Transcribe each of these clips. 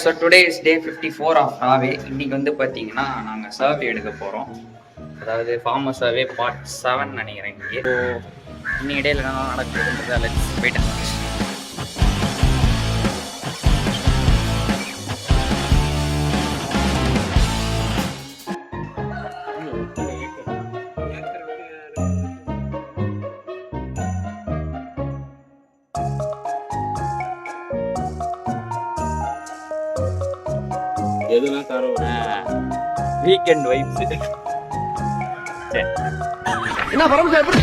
So today is day 54 of ராவே. இன்னைக்கு வந்து பார்த்தீங்கன்னா நாங்கள் சர்வே எடுக்க போகிறோம். அதாவது ஃபார்மர் சர்வே பார்ட் 7 நினைக்கிறேன். இங்கே இன்னைக்கு இடையில என்ன நடக்குதுன்றதை லெட்ஸ் வெயிட் அண்ட் வாட்ச். எதுலாம் தரோம் வீக்கெண்ட் வைப்ஸ். என்ன பரமசா எப்படி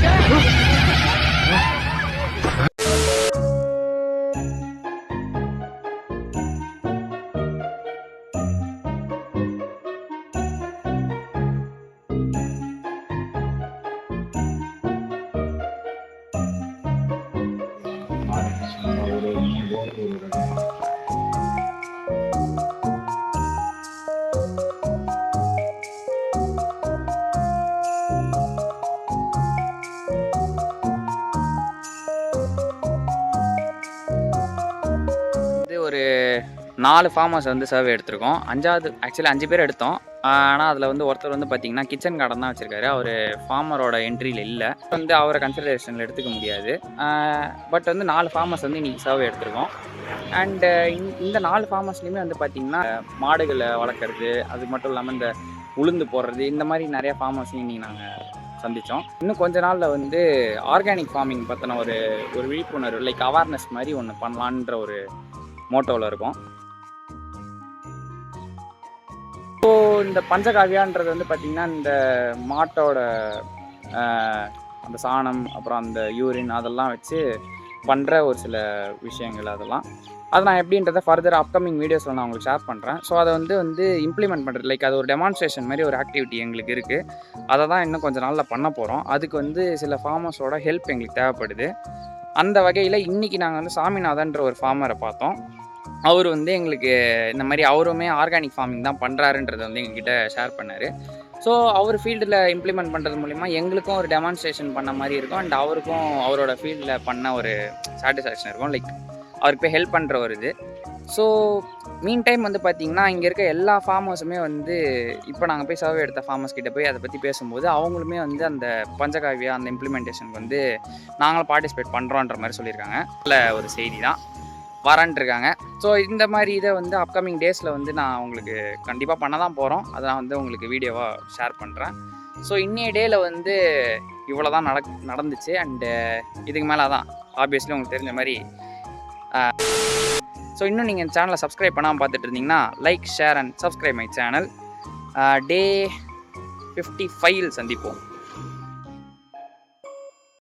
ஒரு 4 ஃபார்மர்ஸ் வந்து சர்வே எடுத்திருக்கோம். ஆக்சுவலி 5 பேர் எடுத்தோம். ஆனால் அதில் வந்து ஒருத்தர் வந்து பார்த்தீங்கன்னா கிச்சன் கார்டன் தான் வச்சுருக்காரு. அவர் ஃபார்மரோட என்ட்ரியில் இல்லை, வந்து அவரை கன்சிடரேஷனில் எடுத்துக்க முடியாது. பட் வந்து 4 ஃபார்மர்ஸ் வந்து இன்றைக்கி சர்வே எடுத்திருக்கோம். அண்டு இந்த 4 ஃபார்மர்ஸ்லேயுமே வந்து பார்த்திங்கன்னா மாடுகளை வளர்க்குறது, அது மட்டும் இல்லாமல் இந்த உளுந்து போடுறது, இந்த மாதிரி நிறையா ஃபார்மர்ஸையும் இன்றைக்கி நாங்கள் சந்தித்தோம். இன்னும் கொஞ்ச நாளில் வந்து ஆர்கானிக் ஃபார்மிங் பற்றின ஒரு விழிப்புணர்வு லைக் அவேர்னஸ் மாதிரி ஒன்று பண்ணலான்ற ஒரு மோட்டோவில் இருக்கும். ஸோ இந்த பஞ்சகாவியான்றது வந்து பார்த்திங்கன்னா இந்த மாட்டோட அந்த சாணம், அப்புறம் அந்த யூரின், அதெல்லாம் வச்சு பண்ணுற ஒரு சில விஷயங்கள். அதெல்லாம் அது நான் எப்படின்றத ஃபர்தர் அப்கமிங் வீடியோஸில் நான் உங்களுக்கு ஷேர் பண்ணுறேன். ஸோ அதை வந்து இம்ப்ளிமெண்ட் பண்ணுறது லைக் அது ஒரு டெமான்ஸ்ட்ரேஷன் மாதிரி ஒரு ஆக்டிவிட்டி எங்களுக்கு இருக்குது. அதை தான் இன்னும் கொஞ்சம் நாளில் பண்ண போகிறோம். அதுக்கு வந்து சில ஃபார்மர்ஸோட ஹெல்ப் எங்களுக்கு தேவைப்படுது. அந்த வகையில் இன்றைக்கி நாங்கள் வந்து சாமிநாதன்ற ஒரு ஃபார்மரை பார்த்தோம். அவர் வந்து எங்களுக்கு இந்த மாதிரி அவருமே ஆர்கானிக் ஃபார்மிங் தான் பண்ணுறாருன்றதை வந்து எங்ககிட்ட ஷேர் பண்ணார். ஸோ அவர் ஃபீல்டில் இம்ப்ளிமெண்ட் பண்ணுறது மூலிமா எங்களுக்கும் ஒரு டெமான்ஸ்ட்ரேஷன் பண்ண மாதிரி இருக்கும். அண்ட் அவருக்கும் அவரோட ஃபீல்டில் பண்ண ஒரு சாட்டிஸ்ஃபேக்ஷன் இருக்கும். லைக் அவருக்கு போய் ஹெல்ப் பண்ணுற ஒரு இது. ஸோ மீன் டைம் வந்து பார்த்திங்கன்னா இங்கே இருக்க எல்லா ஃபார்மர்ஸுமே வந்து இப்போ நாங்கள் போய் சர்வே எடுத்த ஃபார்மர்ஸ் கிட்ட போய் அதை பற்றி பேசும்போது அவங்களுமே வந்து அந்த பஞ்சகாவியா அந்த இம்ப்ளிமெண்டேஷனுக்கு வந்து நாங்களும் பார்ட்டிசிபேட் பண்ணுறோன்ற மாதிரி சொல்லியிருக்காங்க. நல்ல ஒரு செய்தி தான், வரன்ட்ருக்காங்க. ஸோ இந்த மாதிரி இதை வந்து அப்கமிங் டேஸில் வந்து நான் உங்களுக்கு கண்டிப்பாக பண்ண தான் போகிறோம். அதை நான் வந்து உங்களுக்கு வீடியோவாக ஷேர் பண்ணுறேன். ஸோ இன்னைய டேயில் வந்து இவ்வளோ தான் நடந்துச்சு. அண்டு இதுக்கு மேலே தான் ஆப்வியஸ்லி உங்களுக்கு தெரிஞ்ச மாதிரி. ஸோ இன்னும் நீங்கள் இந்த சேனலை சப்ஸ்கிரைப் பண்ணாமல் பார்த்துட்டு இருந்தீங்கன்னா like, share and subscribe my channel. Day 55 சந்திப்போம்.